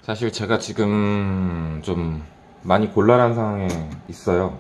사실 제가 지금 좀 많이 곤란한 상황에 있어요.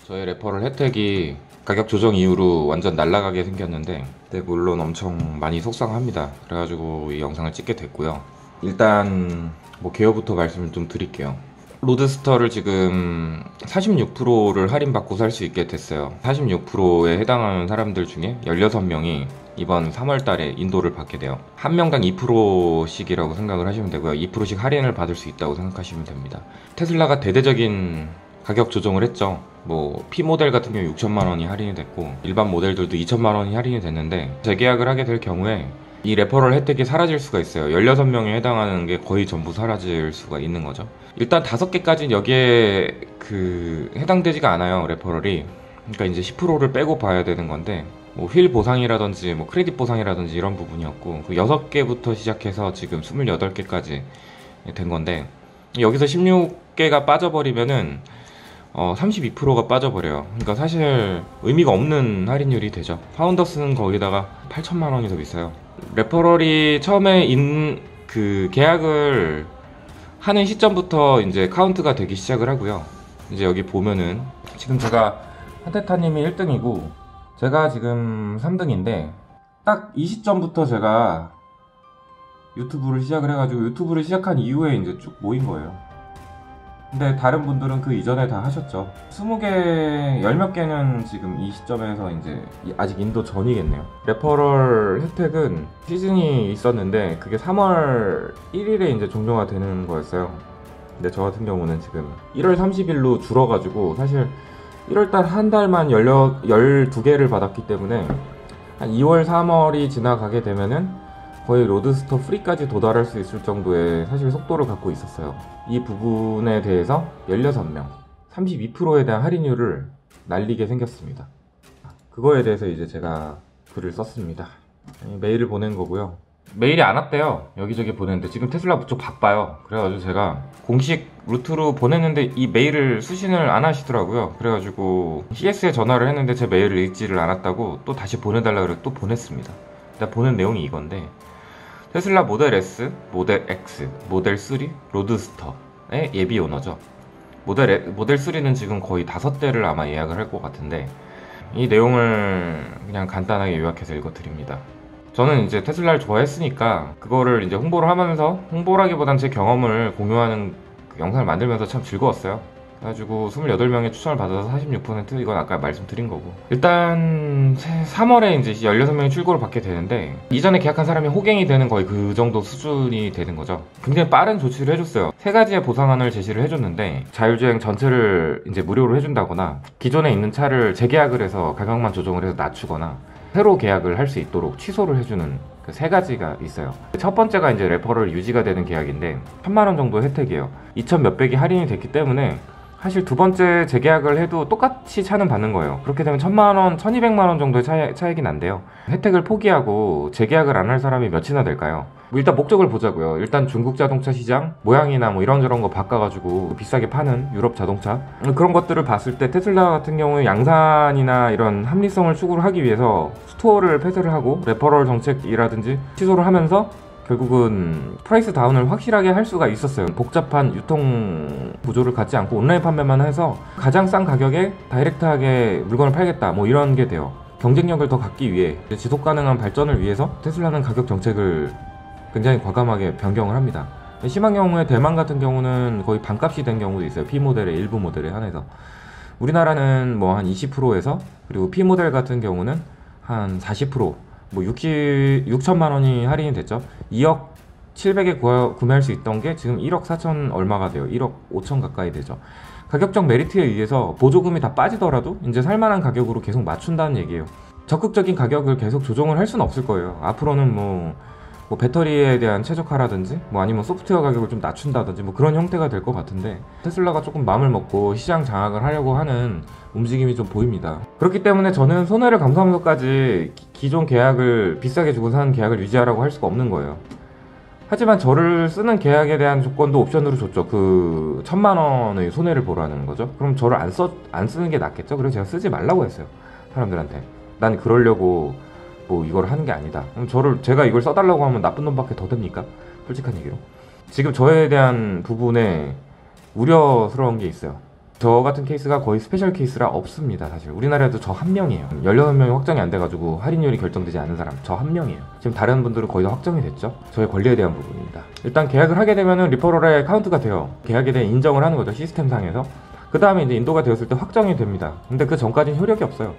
저의 레퍼럴 혜택이 가격 조정 이후로 완전 날아가게 생겼는데, 네, 물론 엄청 많이 속상합니다. 그래가지고 이 영상을 찍게 됐고요. 일단 뭐 개요부터 말씀을 좀 드릴게요. 로드스터를 지금 46%를 할인받고 살 수 있게 됐어요. 46%에 해당하는 사람들 중에 16명이 이번 3월달에 인도를 받게 돼요. 한 명당 2%씩이라고 생각을 하시면 되고요. 2%씩 할인을 받을 수 있다고 생각하시면 됩니다. 테슬라가 대대적인 가격 조정을 했죠. 뭐 P모델 같은 경우 6천만 원이 할인이 됐고, 일반 모델들도 2천만 원이 할인이 됐는데, 재계약을 하게 될 경우에 이 레퍼럴 혜택이 사라질 수가 있어요. 16명에 해당하는 게 거의 전부 사라질 수가 있는 거죠. 일단 5개까지는 여기에 해당되지가 않아요, 레퍼럴이. 그러니까 이제 10%를 빼고 봐야 되는 건데, 뭐 휠 보상이라든지 뭐 크레딧 보상이라든지 이런 부분이었고, 그 6개부터 시작해서 지금 28개까지 된 건데, 여기서 16개가 빠져버리면은 32%가 빠져버려요. 그러니까 사실 의미가 없는 할인율이 되죠. 파운더스는 거기다가 8천만 원이 더 비싸요. 레퍼럴이 처음에 계약을 하는 시점부터 이제 카운트가 되기 시작을 하고요. 이제 여기 보면은 지금 제가 한테타님이 1등이고 제가 지금 3등인데, 딱 이 시점부터 제가 유튜브를 시작을 해가지고 유튜브를 시작한 이후에 이제 쭉 모인 거예요. 근데 다른 분들은 그 이전에 다 하셨죠. 20개, 10몇 개는 지금 이 시점에서 이제 아직 인도 전이겠네요. 레퍼럴 혜택은 시즌이 있었는데 그게 3월 1일에 이제 종료가 되는 거였어요. 근데 저 같은 경우는 지금 1월 30일로 줄어가지고, 사실 1월달 한 달만 12개를 받았기 때문에 한 2월, 3월이 지나가게 되면은 거의 로드스터 프리까지 도달할 수 있을 정도의 사실 속도를 갖고 있었어요. 이 부분에 대해서 16명, 32%에 대한 할인율을 날리게 생겼습니다. 그거에 대해서 이제 제가 글을 썼습니다. 메일을 보낸 거고요. 메일이 안 왔대요. 여기저기 보냈는데 지금 테슬라 쪽 바빠요. 그래가지고 제가 공식 루트로 보냈는데 이 메일을 수신을 안 하시더라고요. 그래가지고 CS에 전화를 했는데 제 메일을 읽지를 않았다고 또 다시 보내달라 그래서 또 보냈습니다. 일단 보낸 내용이 이건데, 테슬라 모델 S, 모델 X, 모델 3, 로드스터의 예비 오너죠. 모델 3는 지금 거의 5대를 아마 예약을 할 것 같은데, 이 내용을 그냥 간단하게 요약해서 읽어드립니다. 저는 이제 테슬라를 좋아했으니까 그거를 이제 홍보를 하면서, 홍보라기보단 제 경험을 공유하는 영상을 만들면서 참 즐거웠어요. 그래가지고 28명의 추천을 받아서 46%, 이건 아까 말씀드린 거고, 일단 3월에 이제 16명이 출고를 받게 되는데, 이전에 계약한 사람이 호갱이 되는 거의 그 정도 수준이 되는 거죠. 굉장히 빠른 조치를 해줬어요. 3가지의 보상안을 제시를 해줬는데, 자율주행 전체를 이제 무료로 해준다거나, 기존에 있는 차를 재계약을 해서 가격만 조정을 해서 낮추거나, 새로 계약을 할 수 있도록 취소를 해주는 그 3가지가 있어요. 첫 번째가 이제 레퍼럴 유지가 되는 계약인데 1000만 원 정도 혜택이에요. 2000 몇백이 할인이 됐기 때문에 사실 두 번째 재계약을 해도 똑같이 차는 받는 거예요. 그렇게 되면 1000만 원, 1200만 원 정도의 차익이 난대요. 혜택을 포기하고 재계약을 안 할 사람이 몇이나 될까요? 뭐 일단 목적을 보자고요. 일단 중국 자동차 시장 모양이나 뭐 이런저런 거 바꿔가지고 비싸게 파는 유럽 자동차, 그런 것들을 봤을 때 테슬라 같은 경우에 양산이나 이런 합리성을 추구를 하기 위해서 스토어를 폐쇄를 하고 레퍼럴 정책이라든지 취소를 하면서 결국은 프라이스 다운을 확실하게 할 수가 있었어요. 복잡한 유통 구조를 갖지 않고 온라인 판매만 해서 가장 싼 가격에 다이렉트하게 물건을 팔겠다, 뭐 이런 게 돼요. 경쟁력을 더 갖기 위해, 지속 가능한 발전을 위해서 테슬라는 가격 정책을 굉장히 과감하게 변경을 합니다. 심한 경우에 대만 같은 경우는 거의 반값이 된 경우도 있어요. P모델의 일부 모델에 한해서. 우리나라는 뭐 한 20%에서, 그리고 P모델 같은 경우는 한 40%, 뭐 6천만 원이 할인이 됐죠. 2억 700에 구매할 수 있던 게 지금 1억 4천 얼마가 돼요. 1억 5천 가까이 되죠. 가격적 메리트에 의해서 보조금이 다 빠지더라도 이제 살만한 가격으로 계속 맞춘다는 얘기예요. 적극적인 가격을 계속 조정을 할 수는 없을 거예요. 앞으로는 뭐 배터리에 대한 최적화라든지, 뭐 아니면 소프트웨어 가격을 좀 낮춘다든지, 뭐 그런 형태가 될 것 같은데, 테슬라가 조금 마음을 먹고 시장 장악을 하려고 하는 움직임이 좀 보입니다. 그렇기 때문에 저는 손해를 감수하면서까지 기존 계약을 비싸게 주고 사는 계약을 유지하라고 할 수가 없는 거예요. 하지만 저를 쓰는 계약에 대한 조건도 옵션으로 줬죠. 그 1000만 원의 손해를 보라는 거죠. 그럼 저를 안 쓰는 게 낫겠죠. 그래서 제가 쓰지 말라고 했어요, 사람들한테. 난 그러려고 뭐 이걸 하는 게 아니다. 그럼 제가 이걸 써달라고 하면 나쁜 놈밖에 더 됩니까? 솔직한 얘기로. 지금 저에 대한 부분에 우려스러운 게 있어요. 저 같은 케이스가 거의 스페셜 케이스라 없습니다. 사실 우리나라에도 저 한 명이에요. 16명이 확정이 안 돼가지고 할인율이 결정되지 않은 사람 저 한 명이에요. 지금 다른 분들은 거의 다 확정이 됐죠. 저의 권리에 대한 부분입니다. 일단 계약을 하게 되면은 리퍼럴에 카운트가 돼요. 계약에 대한 인정을 하는 거죠, 시스템상에서. 그 다음에 이제 인도가 되었을 때 확정이 됩니다. 근데 그 전까지는 효력이 없어요.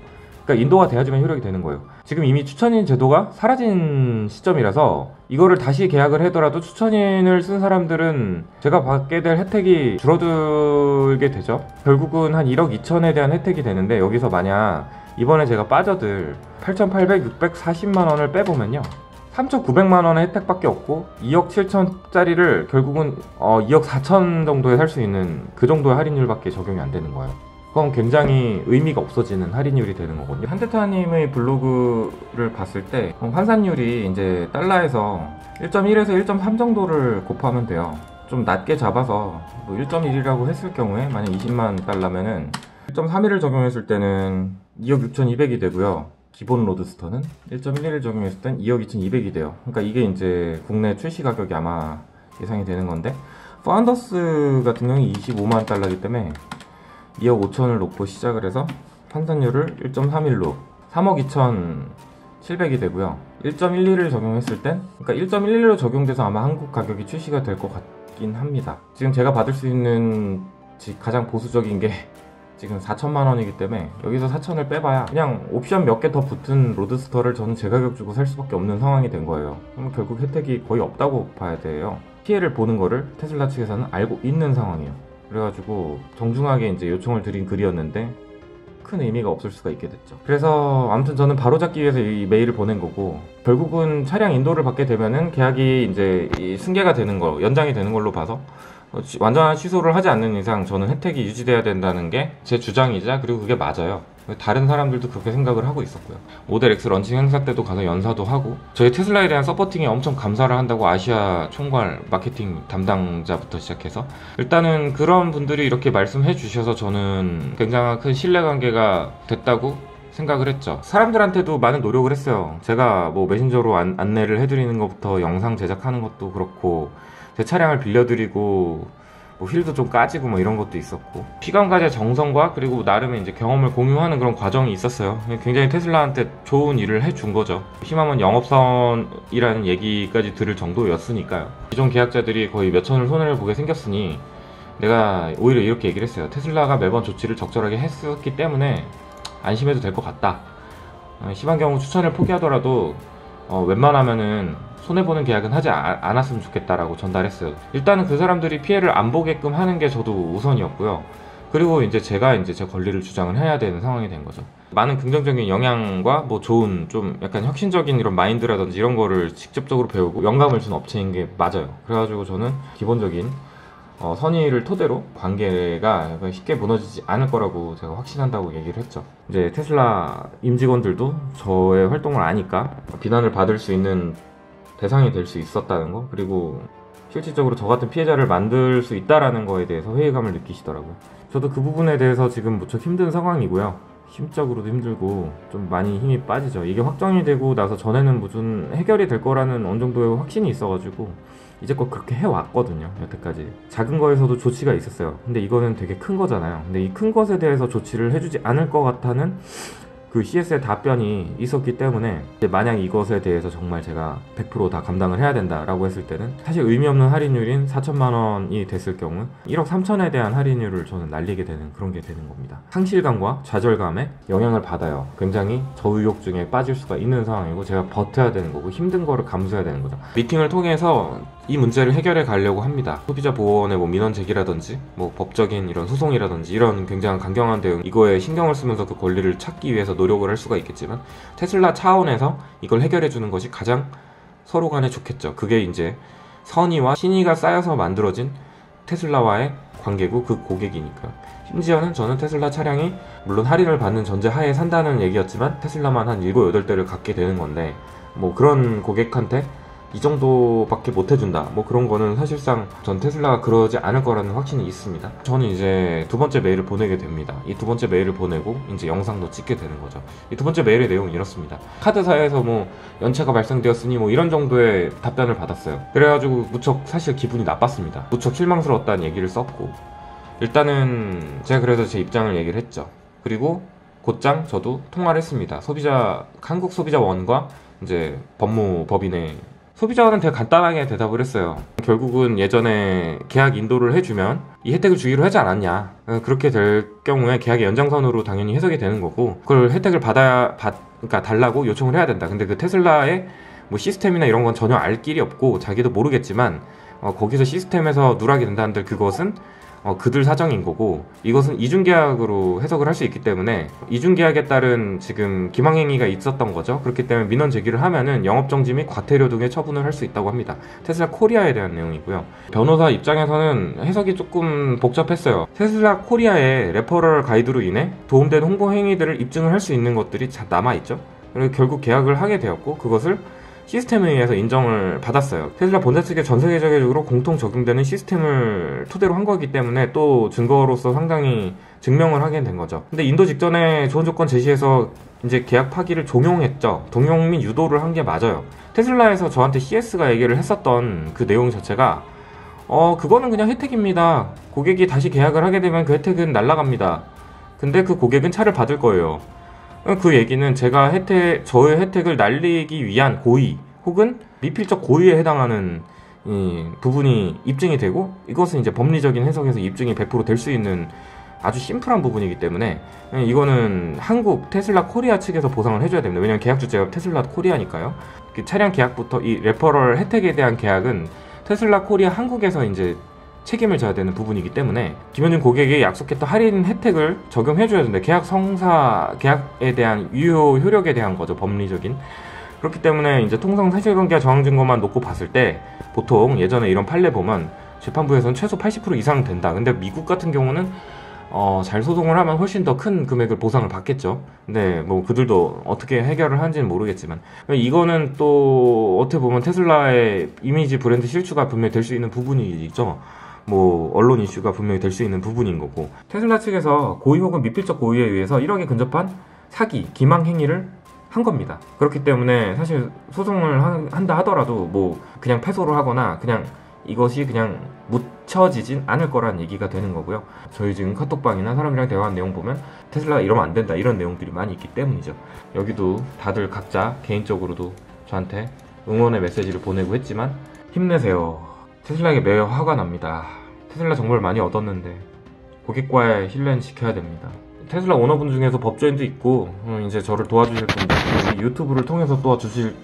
그러니까 인도가 돼야지만 효력이 되는 거예요. 지금 이미 추천인 제도가 사라진 시점이라서 이거를 다시 계약을 하더라도 추천인을 쓴 사람들은 제가 받게 될 혜택이 줄어들게 되죠. 결국은 한 1억 2천에 대한 혜택이 되는데, 여기서 만약 이번에 제가 빠져들 8,800, 640만 원을 빼보면요, 3,900만 원의 혜택밖에 없고 2억 7천짜리를 결국은 2억 4천 정도에 살 수 있는 그 정도의 할인율밖에 적용이 안 되는 거예요. 그럼 굉장히 의미가 없어지는 할인율이 되는 거거든요. 한테타님의 블로그를 봤을 때 환산율이 이제 달러에서 1.1에서 1.3 정도를 곱하면 돼요. 좀 낮게 잡아서 뭐 1.1이라고 했을 경우에 만약 20만 달러면은 1.31을 적용했을 때는 2억 6,200이 되고요. 기본 로드스터는 1.11을 적용했을 땐 2억 2,200이 돼요. 그러니까 이게 이제 국내 출시 가격이 아마 예상이 되는 건데, 파운더스 같은 경우는 25만 달러이기 때문에 2억 5천을 놓고 시작을 해서 환산율을 1.31로 3억 2,700이 되고요. 1.12를 적용했을 땐, 그러니까 1.11로 적용돼서 아마 한국 가격이 출시가 될 것 같긴 합니다. 지금 제가 받을 수 있는 가장 보수적인 게 지금 4천만 원이기 때문에 여기서 4천을 빼봐야 그냥 옵션 몇 개 더 붙은 로드스터를 저는 제 가격 주고 살 수밖에 없는 상황이 된 거예요. 그럼 결국 혜택이 거의 없다고 봐야 돼요. 피해를 보는 거를 테슬라 측에서는 알고 있는 상황이에요. 그래가지고 정중하게 이제 요청을 드린 글이었는데 큰 의미가 없을 수가 있게 됐죠. 그래서 아무튼 저는 바로잡기 위해서 이 메일을 보낸 거고, 결국은 차량 인도를 받게 되면은 계약이 이제 승계가 되는 거, 연장이 되는 걸로 봐서 완전한 취소를 하지 않는 이상 저는 혜택이 유지돼야 된다는 게 제 주장이자, 그리고 그게 맞아요. 다른 사람들도 그렇게 생각을 하고 있었고요. 모델 X 런칭 행사 때도 가서 연사도 하고, 저희 테슬라에 대한 서포팅에 엄청 감사를 한다고 아시아 총괄 마케팅 담당자부터 시작해서 일단은 그런 분들이 이렇게 말씀해 주셔서 저는 굉장히 큰 신뢰관계가 됐다고 생각을 했죠. 사람들한테도 많은 노력을 했어요. 제가 뭐 메신저로 안내를 해드리는 것부터 영상 제작하는 것도 그렇고, 제 차량을 빌려드리고 뭐 휠도 좀 까지고 뭐 이런 것도 있었고, 피감가제 정성과 그리고 나름의 이제 경험을 공유하는 그런 과정이 있었어요. 굉장히 테슬라한테 좋은 일을 해준 거죠. 심하면 영업선이라는 얘기까지 들을 정도였으니까요. 기존 계약자들이 거의 몇 천을 손해를 보게 생겼으니 내가 오히려 이렇게 얘기를 했어요. 테슬라가 매번 조치를 적절하게 했었기 때문에 안심해도 될 것 같다. 심한 경우 추천을 포기하더라도 웬만하면은 손해보는 계약은 하지 않았으면 좋겠다라고 전달했어요. 일단은 그 사람들이 피해를 안 보게끔 하는 게 저도 우선이었고요. 그리고 이제 제가 이제 제 권리를 주장을 해야 되는 상황이 된 거죠. 많은 긍정적인 영향과 뭐 좋은 좀 약간 혁신적인 이런 마인드라든지 이런 거를 직접적으로 배우고 영감을 준 업체인 게 맞아요. 그래가지고 저는 기본적인 선의를 토대로 관계가 쉽게 무너지지 않을 거라고 제가 확신한다고 얘기를 했죠. 이제 테슬라 임직원들도 저의 활동을 아니까 비난을 받을 수 있는 대상이 될 수 있었다는 거, 그리고 실질적으로 저 같은 피해자를 만들 수 있다라는 거에 대해서 회의감을 느끼시더라고요. 저도 그 부분에 대해서 지금 무척 힘든 상황이고요. 심적으로도 힘들고 좀 많이 힘이 빠지죠. 이게 확정이 되고 나서 전에는 무슨 해결이 될 거라는 어느 정도의 확신이 있어가지고 이제껏 그렇게 해왔거든요. 여태까지 작은 거에서도 조치가 있었어요. 근데 이거는 되게 큰 거잖아요. 근데 이 큰 것에 대해서 조치를 해주지 않을 것 같다는 그 CS의 답변이 있었기 때문에, 만약 이것에 대해서 정말 제가 100% 다 감당을 해야 된다라고 했을 때는 사실 의미 없는 할인율인 4천만 원이 됐을 경우 1억 3천에 대한 할인율을 저는 날리게 되는 그런 게 되는 겁니다. 상실감과 좌절감에 영향을 받아요. 굉장히 저의욕증에 빠질 수가 있는 상황이고, 제가 버텨야 되는 거고 힘든 거를 감수해야 되는 거죠. 미팅을 통해서 이 문제를 해결해 가려고 합니다. 소비자 보호원의 뭐 민원 제기라든지 뭐 법적인 이런 소송이라든지 이런 굉장히 강경한 대응, 이거에 신경을 쓰면서 그 권리를 찾기 위해서 노력을 할 수가 있겠지만, 테슬라 차원에서 이걸 해결해 주는 것이 가장 서로 간에 좋겠죠. 그게 이제 선의와 신의가 쌓여서 만들어진 테슬라와의 관계고 그 고객이니까. 심지어는 저는 테슬라 차량이 물론 할인을 받는 전제 하에 산다는 얘기였지만 테슬라만 한 7, 8대를 갖게 되는 건데, 뭐 그런 고객한테 이 정도밖에 못 해준다 뭐 그런 거는 사실상 전 테슬라가 그러지 않을 거라는 확신이 있습니다. 저는 이제 두 번째 메일을 보내게 됩니다. 이 두 번째 메일을 보내고 이제 영상도 찍게 되는 거죠. 이 두 번째 메일의 내용은 이렇습니다. 카드사에서 뭐 연체가 발생되었으니 뭐 이런 정도의 답변을 받았어요. 그래가지고 무척 사실 기분이 나빴습니다. 무척 실망스러웠다는 얘기를 썼고, 일단은 제가 그래서 제 입장을 얘기를 했죠. 그리고 곧장 저도 통화를 했습니다. 한국 소비자원과 이제 법무법인의 소비자원은 되게 간단하게 대답을 했어요. 결국은 예전에 계약 인도를 해주면 이 혜택을 주기로 하지 않았냐. 그렇게 될 경우에 계약의 연장선으로 당연히 해석이 되는 거고, 그걸 혜택을 그러니까 달라고 요청을 해야 된다. 근데 그 테슬라의 뭐 시스템이나 이런 건 전혀 알 길이 없고 자기도 모르겠지만 거기서 시스템에서 누락이 된다 한들 그것은 그들 사정인 거고, 이것은 이중계약으로 해석을 할 수 있기 때문에 이중계약에 따른 지금 기망행위가 있었던 거죠. 그렇기 때문에 민원 제기를 하면은 영업정지 및 과태료 등의 처분을 할 수 있다고 합니다. 테슬라 코리아에 대한 내용이고요. 변호사 입장에서는 해석이 조금 복잡했어요. 테슬라 코리아의 레퍼럴 가이드로 인해 도움된 홍보 행위들을 입증을 할 수 있는 것들이 남아있죠. 그리고 결국 계약을 하게 되었고, 그것을 시스템에 의해서 인정을 받았어요. 테슬라 본사 측에 전 세계적으로 공통 적용되는 시스템을 토대로 한 거기 때문에 또 증거로서 상당히 증명을 하게 된 거죠. 근데 인도 직전에 좋은 조건 제시해서 이제 계약 파기를 종용했죠. 동용 및 유도를 한 게 맞아요. 테슬라에서 저한테 CS가 얘기를 했었던 그 내용 자체가 그거는 그냥 혜택입니다. 고객이 다시 계약을 하게 되면 그 혜택은 날아갑니다. 근데 그 고객은 차를 받을 거예요. 그 얘기는 제가 저의 혜택을 날리기 위한 고의 혹은 미필적 고의에 해당하는 부분이 입증이 되고, 이것은 이제 법리적인 해석에서 입증이 100% 될 수 있는 아주 심플한 부분이기 때문에 이거는 한국 테슬라 코리아 측에서 보상을 해줘야 됩니다. 왜냐면 계약 주체가 테슬라 코리아니까요. 그 차량 계약부터 이 레퍼럴 혜택에 대한 계약은 테슬라 코리아 한국에서 이제 책임을 져야 되는 부분이기 때문에 김현준 고객이 약속했던 할인 혜택을 적용해줘야 되는데, 계약에 대한 유효 효력에 대한 거죠, 법리적인. 그렇기 때문에 이제 통상 사실관계와 정황 증거만 놓고 봤을 때 보통 예전에 이런 판례 보면 재판부에서는 최소 80% 이상 된다. 근데 미국 같은 경우는 잘 소송을 하면 훨씬 더 큰 금액을 보상을 받겠죠. 근데 뭐 그들도 어떻게 해결을 하는지는 모르겠지만, 이거는 또 어떻게 보면 테슬라의 이미지 브랜드 실추가 분명히 될 수 있는 부분이죠. 뭐 언론 이슈가 분명히 될 수 있는 부분인 거고, 테슬라 측에서 고의 혹은 미필적 고의에 의해서 1억에 근접한 사기, 기망 행위를 한 겁니다. 그렇기 때문에 사실 소송을 한다 하더라도 뭐 그냥 패소를 하거나 그냥 이것이 그냥 묻혀지진 않을 거라는 얘기가 되는 거고요. 저희 지금 카톡방이나 사람이랑 대화한 내용 보면 테슬라가 이러면 안 된다 이런 내용들이 많이 있기 때문이죠. 여기도 다들 각자 개인적으로도 저한테 응원의 메시지를 보내고 했지만 힘내세요. 테슬라에게 매우 화가 납니다. 테슬라 정보를 많이 얻었는데 고객과의 신뢰는 지켜야 됩니다. 테슬라 오너분 중에서 법조인도 있고 이제 저를 도와주실 분들, 유튜브를 통해서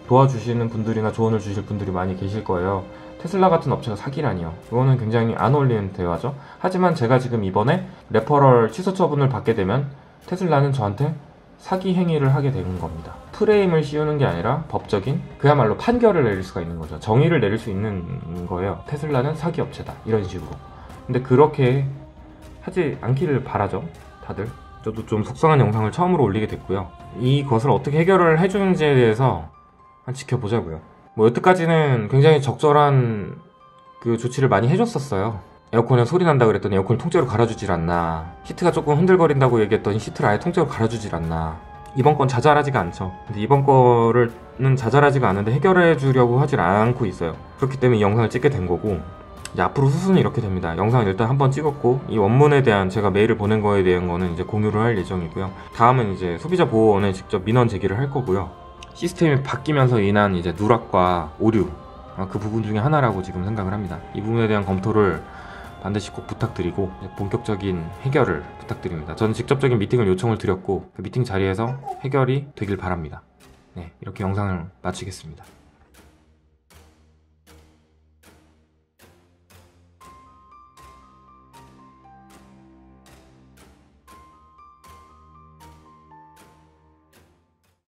도와주시는 분들이나 조언을 주실 분들이 많이 계실 거예요. 테슬라 같은 업체가 사기라니요. 그거는 굉장히 안 어울리는 대화죠. 하지만 제가 지금 이번에 레퍼럴 취소 처분을 받게 되면 테슬라는 저한테 사기 행위를 하게 되는 겁니다. 프레임을 씌우는 게 아니라 법적인 그야말로 판결을 내릴 수가 있는 거죠. 정의를 내릴 수 있는 거예요. 테슬라는 사기 업체다 이런 식으로. 근데 그렇게 하지 않기를 바라죠, 다들. 저도 좀 속상한 영상을 처음으로 올리게 됐고요. 이것을 어떻게 해결을 해주는지에 대해서 한번 지켜보자고요. 뭐 여태까지는 굉장히 적절한 그 조치를 많이 해줬었어요. 에어컨에 소리 난다 그랬더니 에어컨을 통째로 갈아주질 않나, 시트가 조금 흔들거린다고 얘기했더니 시트를 아예 통째로 갈아주질 않나. 이번 건 자잘하지가 않죠. 근데 이번 거는 자잘하지가 않은데 해결해 주려고 하질 않고 있어요. 그렇기 때문에 이 영상을 찍게 된 거고, 이제 앞으로 수순은 이렇게 됩니다. 영상을 일단 한번 찍었고, 이 원문에 대한 제가 메일을 보낸 거에 대한 거는 이제 공유를 할 예정이고요. 다음은 이제 소비자보호원에 직접 민원 제기를 할 거고요. 시스템이 바뀌면서 인한 이제 누락과 오류, 그 부분 중에 하나라고 지금 생각을 합니다. 이 부분에 대한 검토를 반드시 꼭 부탁드리고 본격적인 해결을 부탁드립니다. 저는 직접적인 미팅을 요청을 드렸고 그 미팅 자리에서 해결이 되길 바랍니다. 네, 이렇게 영상을 마치겠습니다.